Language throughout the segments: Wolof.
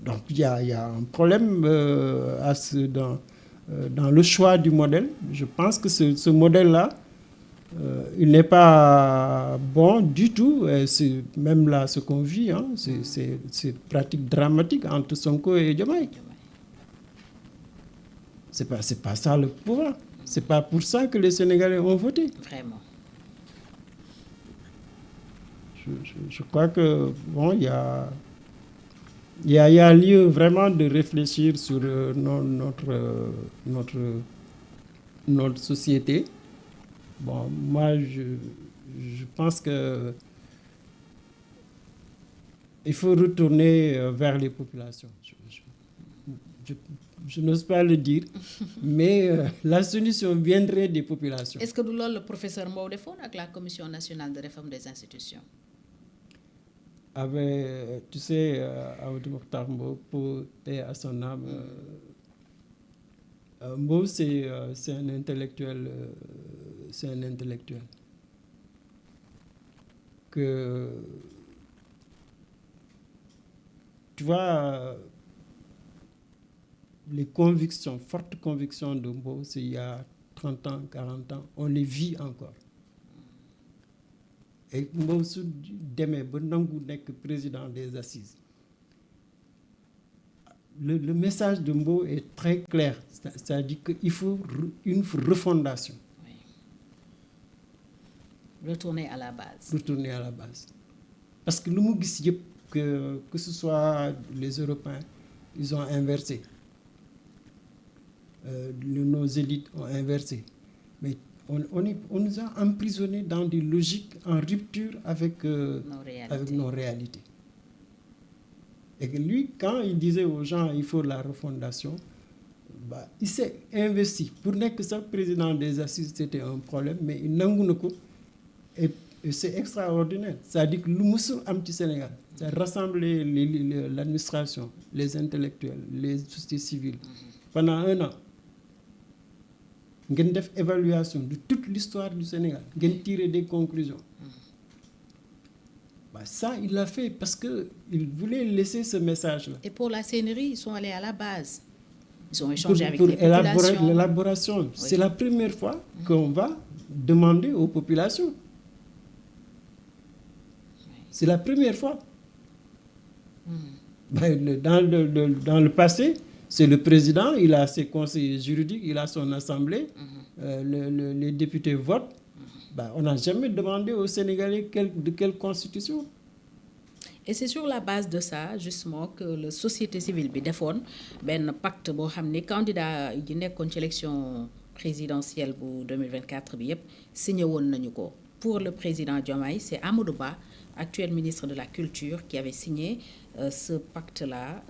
Donc il y a un problème dans le choix du modèle. Je pense que ce modèle-là, il n'est pas bon du tout. C'est même là ce qu'on vit, hein, c'est pratique dramatique entre Sonko et Diomaye. C'est pas ça le pouvoir. C'est pas pour ça que les Sénégalais ont voté. Vraiment. Je crois que bon, il y a lieu vraiment de réfléchir sur notre société. Bon, moi, je pense que il faut retourner vers les populations. Je n'ose pas le dire, mais la solution viendrait des populations. Est-ce que du loolu le professeur Mbow defoon ak la commission nationale de réforme des institutions? Avec, tu sais, Amadou Mokhtar Mbow, pour paix à son âme, Mbow c'est un intellectuel, que, tu vois, les convictions, fortes convictions de Mbow, c'est il y a 30 ans, 40 ans, on les vit encore. Et Mbow su demee ba nangu nekk président des assises, le message de Mbow est très clair, c'est-à-dire qu'il faut une refondation. Oui. Retourner à la base. Retourner à la base. Parce que lu mu gis yëpp que ce soit les Européens, ils ont inversé. Nos élites ont inversé. Mais on nous a emprisonnés dans des logiques en rupture avec nos réalités. Et que lui, quand il disait aux gens il faut la refondation, bah, il s'est investi. Pour que ça, président des assises, c'était un problème, mais il n'a pas. Et c'est extraordinaire. C'est-à-dire que nous sommes un petit Sénégal. Ça rassembler l'administration, les intellectuels, les sociétés civiles. Pendant 1 an, nous avons fait évaluation de toute l'histoire du Sénégal. Nous avons tiré des conclusions. Bah, ça, il l'a fait parce qu'il voulait laisser ce message-là. Et pour la CNRI, ils sont allés à la base. Ils ont échangé avec les populations. Pour l'élaboration. Oui. C'est la première fois qu'on va demander aux populations. C'est la première fois. Dans le passé, c'est le président, il a ses conseillers juridiques, il a son assemblée, les députés votent. On n'a jamais demandé aux Sénégalais de quelle constitution. Et c'est sur la base de ça, justement, que la société civile bi defoon ben pacte boo xam ne candidat yi nekkoon ci élection présidentielle bu 2024 bi yépp signé woon nañu ko. Pour le président Diomaye, c'est Amadou Ba, actuel ministre de la Culture, qui avait signé ce pacte-là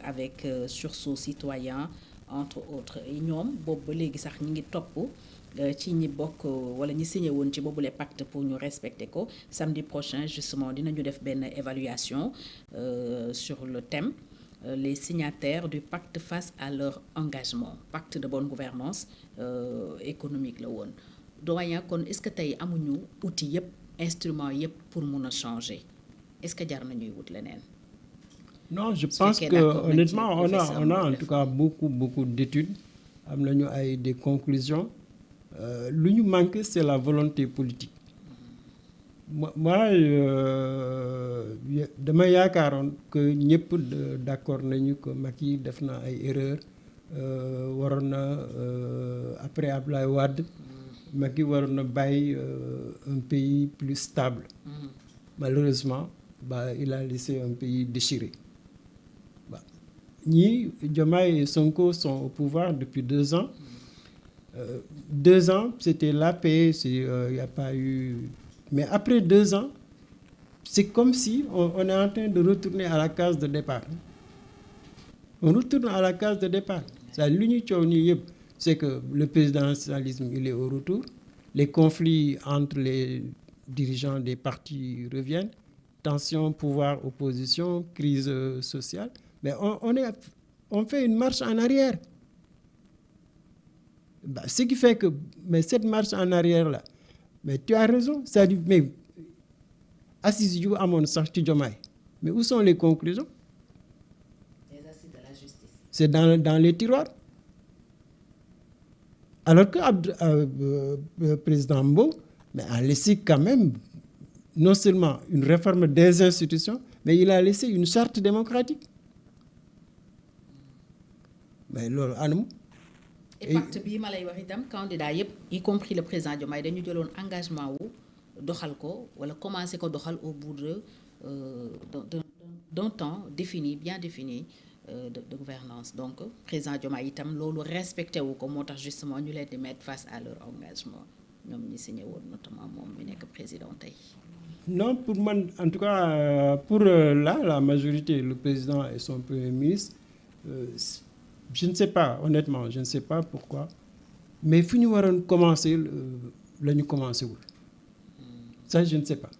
avec sursaut citoyen, entre autres. Et ñoom boobu ba léegi sax ñi ngi topp ci ñi bokk wala ñi signé woon ci boobu les pactes pour ñu respecter ko. Samedi prochain, justement, dinañu def benn évaluation sur le thème les signataires du pacte face à leur engagement. Pacte de bonne gouvernance économique la woon. Doyen, kon est-ce que tey amuñu outil yépp instrument yépp pour mun a changer? Est-ce que jar nañuy wut leneen? Non, je pense que honnêtement, on a en tout cas beaucoup d'études. Am nañu ay des conclusions. Lu ñu manque, c'est la volonté politique. Moi, dama yaakaaroon que ñëpp d'accord nañu que Macky def na ay erreurs. Waroon na après Abdoulaye Wade, Macky waroon na bàyyi un pays plus stable. Malheureusement, il a laissé un pays déchiré. Ñii, Diomaye et Sonko sont au pouvoir depuis 2 ans. 2 ans, c'était la paix, il n'y a pas eu... Mais après 2 ans, c'est comme si on est en train de retourner à la case de départ. On retourne à la case de départ. C'est que le présidentialisme, il est au retour. Les conflits entre les dirigeants des partis reviennent. Tension, pouvoir, opposition, crise sociale. Mais on fait une marche en arrière. Ce qui fait que, mais cette marche en arrière-là, mais tu as raison, ça dit, mais assise à mon sortie Diomaye. Mais où sont les conclusions? c'est dans les tiroirs. Alors que président Mbow a laissé quand même non seulement une réforme des institutions, mais il a laissé une charte démocratique. Mais loolu anam. Et pacte bii ma lay wax itam candidat yëpp y compris le président Diomaye dañu jëloon engagement wu doxal ko wala commencer ko doxal au bout d'un temps défini, bien défini de gouvernance. Donc président Diomaye itam loolu respecté wu ko moo tax justement ñu leen di mettre face à leur engagement ñoom ñi signé woon notamment moom mi nekk président tey. Non, pour moi, en tout cas, pour la majorité, le président et son premier ministre, je ne sais pas, honnêtement, je ne sais pas pourquoi, mais fi ñu waroon commencer la ñu commencé wul. Ça, je ne sais pas.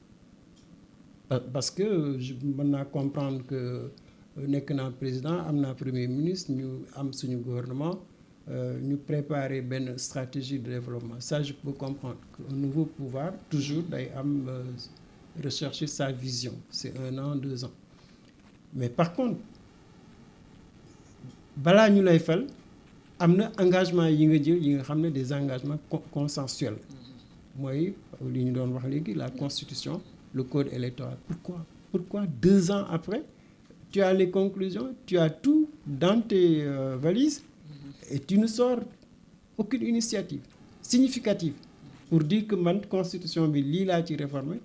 Parce que je mën naa comprendre que nekk naa président am naa premier ministre ñu am suñu gouvernement ñu préparer benn stratégie de développement. Ça, je peux comprendre qu'un nouveau pouvoir toujours day am rechercher sa vision. C'est 1 an, 2 ans. Mais par contre balaa ñu lay fal am na engagement yi nga jël yi nga xam ne des engagements consensuels mooy li ñu doon wax léegi la constitution, le code électoral. Pourquoi 2 ans après tu as les conclusions, tu as tout dans tes valises et tu ne sors aucune initiative significative pour dire que man constitution bi lii laa ci réformer,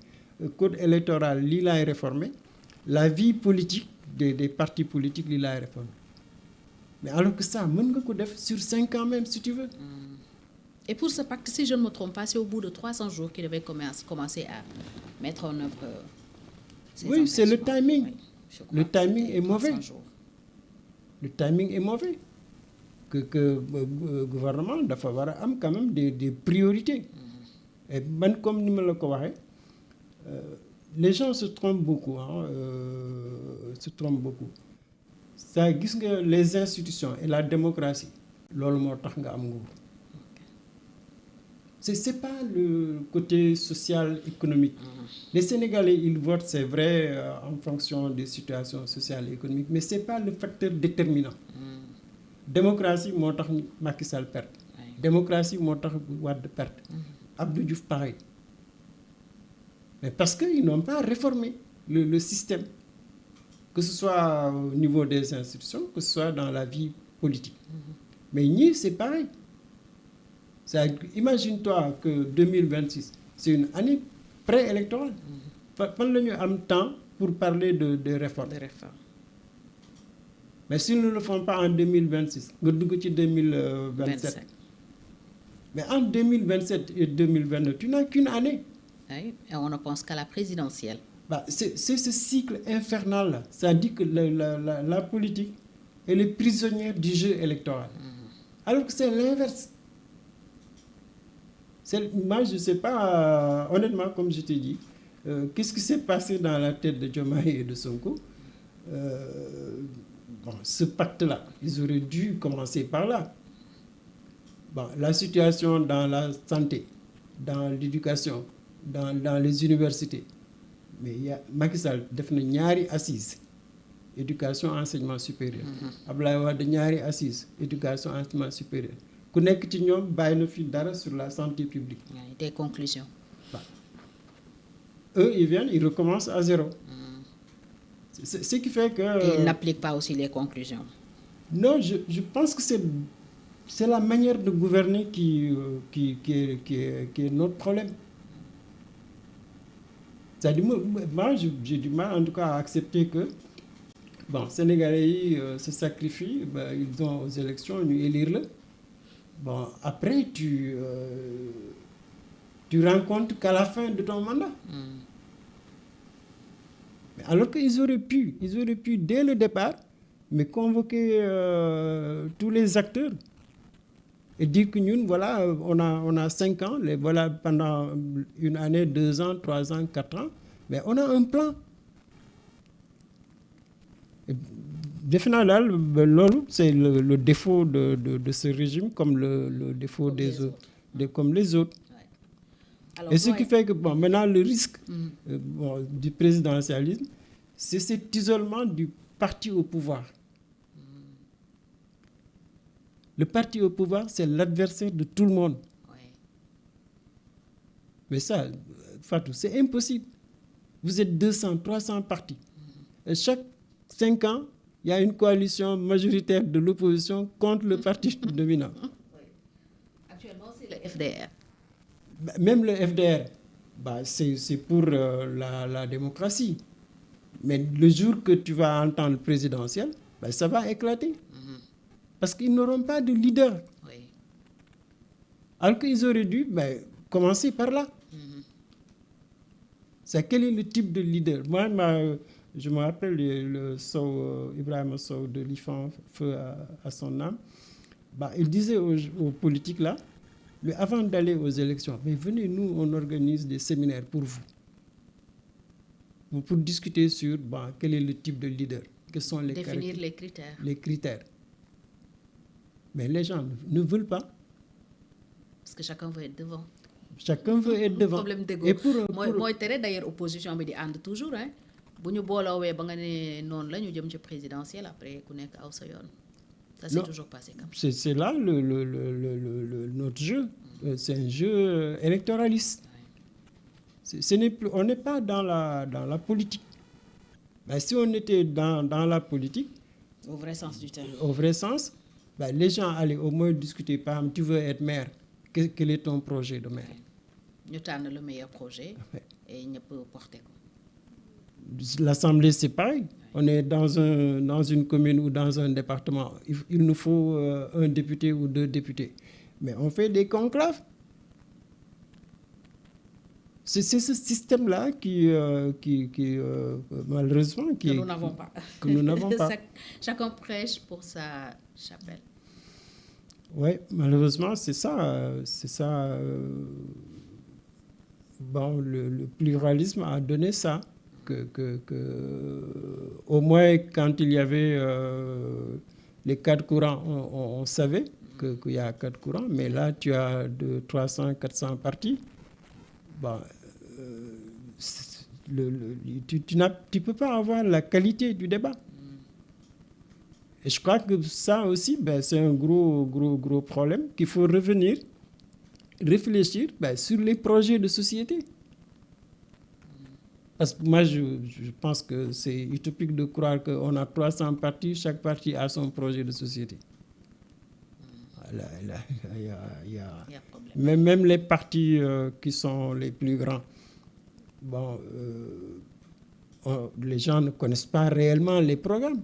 code électoral lii laay réformer, la vie politique des partis politiques lii laay réformer. Mais alors que ça mën nga ko def sur 5 ans même si tu veux. Et pour ce pacte, si je ne me trompe pas, c'est au bout de 300 jours qu'il devait commencer à mettre en œuvre ces oui, c'est le timing. Oui, le timing est mauvais. Jours. Le timing est mauvais. Que gouvernement dafa war a am quand même des priorités. Et man comme ni ma la ko waxee les gens se trompent beaucoup se trompent beaucoup. Ça gis nga les institutions et la démocratie loolu moo tax nga am nguur. C'est pas le côté social économique. Les Sénégalais ils votent c'est vrai en fonction des situations sociales et économiques mais c'est pas le facteur déterminant. Démocratie moo tax Macky Sall perte. Démocratie moo tax Wade perte. Abdou Diouf pareil. Mais parce que ils n'ont pas réformé le système, que ce soit au niveau des institutions, que ce soit dans la vie politique. Mais ñii c'est pareil. Imagine-toi que 2026 c'est une année préélectorale. Fan la ñu am temps pour parler de réforme. Mais s'ils ne le font pas en 2026 nga dugg ci 2027. Mais en 2027 et 2029 tu n'as qu'une année. Oui, et on ne pense qu'à la présidentielle. C'est ce cycle infernal là. Ça dit que la politique elle est prisonnière du jeu électoral. Alors que c'est l'inverse. Moi je sais pas honnêtement comme je t'ai dit qu'est-ce qui s'est passé dans la tête de Diomaye et de Sonko. Ce pacte-là, ils auraient dû commencer par là. La situation dans la santé, dans l'éducation, dans les universités. Mais il y a Macky Sall def na ñaari assises éducation enseignement supérieur. Abdoulaye Wade ñaari assises éducation enseignement supérieur. Ku nekk ci ñoom bàyyi na fi dara sur la santé publique. Des conclusions. Eux ils viennent, ils recommencent à zéro. C'est ce qui fait que. Et ils n'appliquent pas aussi les conclusions. Non, je pense que c'est la manière de gouverner qui est notre problème. C'est-à-dire moi j'ai du mal en tout cas à accepter que Sénégalais yi se sacrifient ils vont aux élections ñu élire la après tu rends compte qu'à la fin de ton mandat. Mais alors qu'ils auraient pu dès le départ mais convoquer tous les acteurs et dire que ñun voilà on a 5 ans voilà pendant une année 2 ans 3 ans 4 ans mais on a un plan. Defe naa daal loolu c'est le défaut de ce régime comme le défaut des autres comme les autres. Alors, et ce qui fait que maintenant le risque du présidentialisme c'est cet isolement du parti au pouvoir. Le parti au pouvoir, c'est l'adversaire de tout le monde. Oui. Mais ça, Fatou, c'est impossible. Vous êtes 200, 300 partis. Et chaque 5 ans, il y a une coalition majoritaire de l'opposition contre le parti dominant. Oui. Actuellement, c'est le FDR. Même le FDR, c'est pour la démocratie. Mais le jour que tu vas entendre le présidentiel, ça va éclater. Parce qu'ils n'auront pas de leader. Oui. Alors qu'ils auraient dû commencer par là. C'est quel est le type de leader? Moi, je me rappelle le Sow, Ibrahima Sow de l'IFAN, feu à son âme. Il disait aux politiques là, avant d'aller aux élections, mais venez, nous, on organise des séminaires pour vous. Pour discuter sur quel est le type de leader. Quels sont les définir les critères. Les critères. Mais les gens ne veulent pas. Parce que chacun veut être devant. Chacun veut être devant. Problème d'ego. Moi, d'ailleurs, opposition, mais ànd toujours. Hein. Si nous avons non la ñu jëm ci présidentiel après ku nekk aw sa yoon. Ça s'est toujours passé comme ça. C'est là notre jeu. C'est un jeu électoraliste. On n'est pas dans la politique. Mais si on était dans la politique, au vrai sens du terme, au vrai sens, les gens allaient au moins discuter. Par exemple, tu veux être maire, quel est ton projet de maire? Nous avons le meilleur projet et nous pouvons porter. L'Assemblée, c'est pareil. On est dans une commune ou dans un département. Il nous faut un député ou 2 députés. Mais on fait des conclaves. C'est ce système-là qui malheureusement... que nous n'avons pas. Que nous n'avons pas. Chacun prêche pour sa chapelle. Oui, malheureusement, c'est ça. Le pluralisme a donné ça. Au moins, quand il y avait les 4 courants, on savait qu'il y a 4 courants. Mais là, tu as 300, 400 partis. Tu ne peux pas avoir la qualité du débat. Et je crois que ça aussi, c'est un gros problème qu'il faut revenir, réfléchir sur les projets de société. Parce que moi, je pense que c'est utopique de croire qu'on a 300 partis, chaque parti a son projet de société. Même les partis qui sont les plus grands, les gens ne connaissent pas réellement les programmes.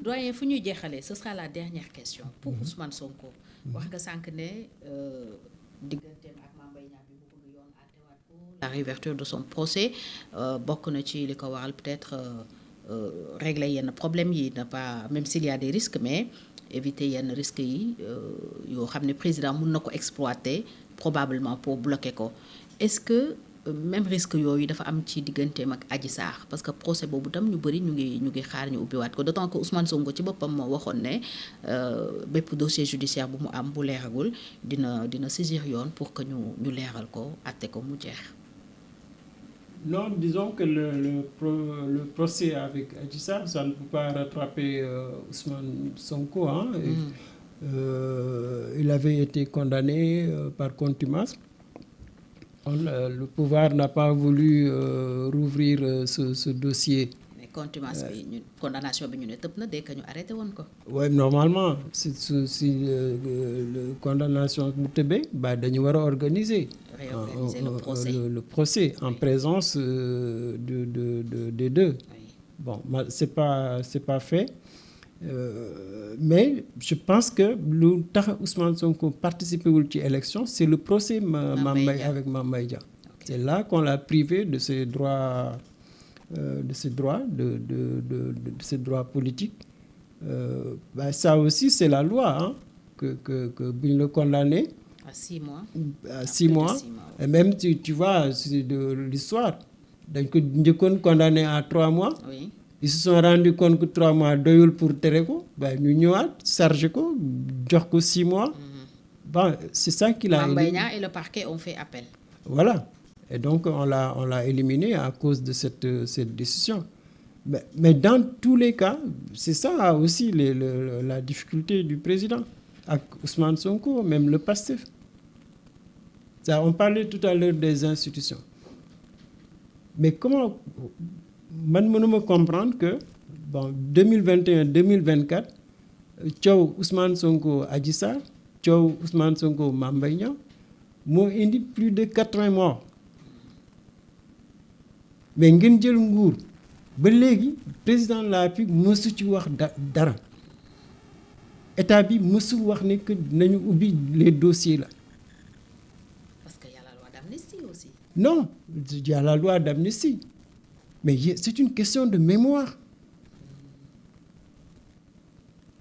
Doyen, ce sera la dernière question pour Ousmane Sonko. Wax nga sank né la réouverture de son procès bokk na ci li ko waral peut-être régler yenn problème yi na pas, même s'il y a des risques, mais éviter yenn risques yi yo xamné président mën nako exploiter probablement pour bloquer ko. Est-ce que même risque yooyu dafa am ci digganteem ak Adji Sarr parce que procès boobu tam ñu bëri ñu ngi xaar ñu ubbiwaat ko d'autant que Ousmane Sonko ci boppam moo waxoon ne bépp dossier judiciaire bu mu am bu leeragul dina saisir yoon pour que ñu leeral ko àtte ko mu jeex. Non, disons que le procès avec Adji Sarr, ça ne peut pas rattraper Ousmane Sonko. Hein. Il avait été condamné par contumace. Le pouvoir n'a pas voulu rouvrir ce dossier. Mais contumace, condamnation, dès que nous arrêtons. Oui, normalement, si la condamnation est nous devons organiser le procès en présence des deux. Oui. Bon, c'est pas fait. Mais je pense que le Ousmane Sonko participer à l'élection, c'est le procès avec Mamaïdia. Okay. C'est là qu'on l'a privé de ses droits, de ses droits politiques. Ça aussi, c'est la loi hein, que le condamné à 6 mois. À 6 mois. Et même tu vois, c'est de l'histoire. Donc, nous condamné à 3 mois. Oui. Ils se sont rendus compte que 3 mois doyul pour Tereko, nous ñëwaat chargé ko jox ko 6 mois. C'est ça qu'il a éliminé. Et le parquet ont fait appel. Voilà. Et donc on l'a éliminé à cause de cette décision. Mais dans tous les cas, c'est ça aussi la difficulté du président avec Ousmane Sonko, même le Pastef. Ça, on parlait tout à l'heure des institutions. Mais comment... man mënuma comprendre que bon 2021-2024 coow Ousmane Sonko Adji Sarr coow Ousmane Sonko Mame Mbaye Niang moo indi plus de 80 morts mais ngeen jël nguur ba léegi président de la République mësu ci wax dara état bi mësul wax ne que nañu ubbi les dossiers là. Parce qu'il y a la loi d'amnistie aussi. Non, il y a la loi d'amnistie. Mais c'est une question de mémoire.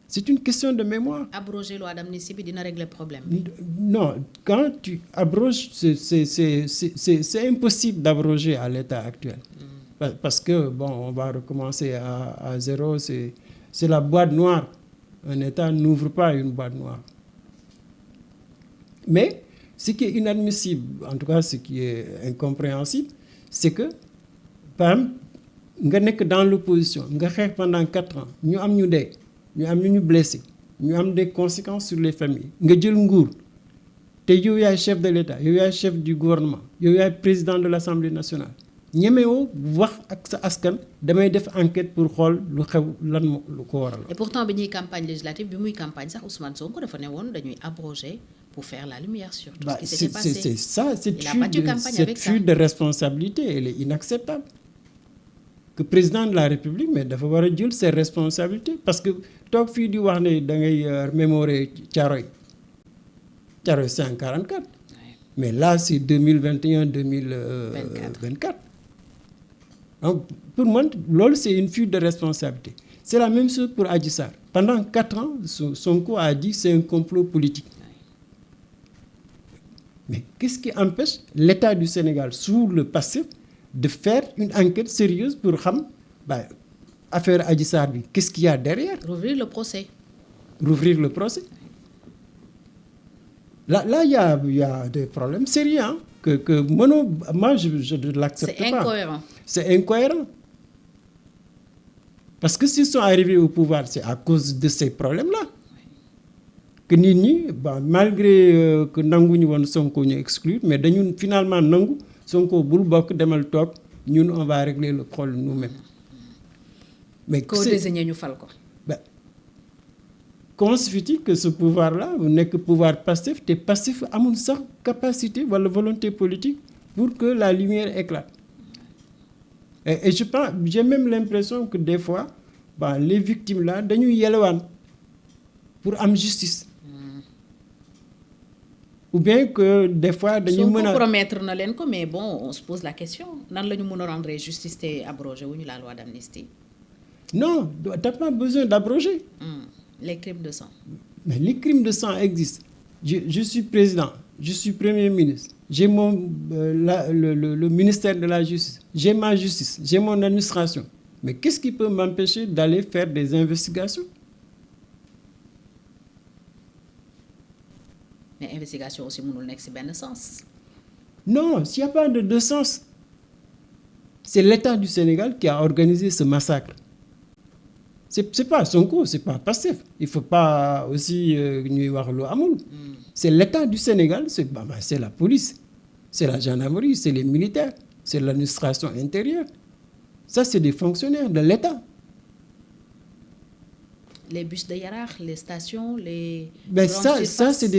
C'est une question de mémoire. Abroger loi d'amnistie bi dina régler problème. Non, quand tu abroges, c'est impossible d'abroger à l'état actuel. Parce que, bon, on va recommencer à zéro. C'est la boîte noire. Un État n'ouvre pas une boîte noire. Mais ce qui est inadmissible, en tout cas ce qui est incompréhensible, c'est que par exemple nga nekk dans l'opposition nga xeex pendant 4 ans ñu am ñu dee ñu am ñu blessé ñu am des conséquences sur les familles nga jël nguur te yow yaay chef de l'État yow yaay chef du gouvernement yow yaay président de l'Assemblée nationale ñemewoo wax ak sa askan damay def enquête pour xool lu xew lan lu ko waral. Et pourtant bi ñuy campagne législative bi muy campagne sax Ousmane Sonko dafa ne woon dañuy abroger pour faire la lumière sur tout ce qui s'était passé. C'est ça, cette fuite de responsabilité, elle est inacceptable. Que président de la République, mais dafa war a jël ses responsabilités parce que toog fii di wax ne da ngay mémorer Thiaroye 144. Mais là c'est 2021-2024. Donc pour moi loolu c'est une fuite de responsabilité. C'est la même chose pour Adji Sarr. Pendant 4 ans, Sonko a dit c'est un complot politique. Mais qu'est-ce qui empêche l'État du Sénégal, sous le passé, de faire une enquête sérieuse pour xam affaire Adji Sarr bi qu'est-ce qu'il y a derrière? Rouvrir le procès. Rouvrir le procès. Là il y a des problèmes sérieux hein, que moi je ne l'accepte pas. C'est incohérent. C'est incohérent. Parce que s'ils sont arrivés au pouvoir, c'est à cause de ces problèmes-là. Que nit ñi malgré que nanguñu woon Sonko ñu exclure mais dañu finalement nangu Sonko bul bokk demal toog ñun on va régler le problème nous-mêmes. Mais koo désigné ñu fal ko. Comment se fait-il que ce pouvoir-là nekk pouvoir passif te passif amul sax capacité wala volonté politique pour que la lumière éclate. Et je pense, j'ai même l'impression que des fois les victimes là dañuy yelwaan pour am justice. Ou bien que des fois dañuy mën a promettre na leen ko mais bon on se pose la question nan la ñu mën a rendre justice te abroger wuñu la loi d'amnistie. Non, t'as pas besoin d'abroger. Les crimes de sang. Mais les crimes de sang existent. Je suis président, je suis premier ministre, j'ai le ministère de la justice, j'ai ma justice, j'ai mon administration. Mais qu'est-ce qui peut m'empêcher d'aller faire des investigations? Mais investigation aussi mënul nekk ci benn sens. Non, s'il n'y a pas de deux sens. C'est l'État du Sénégal qui a organisé ce massacre. C'est pas Sonko, c'est pas Pastef. Il faut pas aussi ñuy wax lu amul. C'est l'État du Sénégal, c'est la police, c'est la gendarmerie, c'est les militaires, c'est l'administration intérieure. Ça, c'est des fonctionnaires de l'État. Les bus de Yarakh, les stations, les... Mais ça c'est des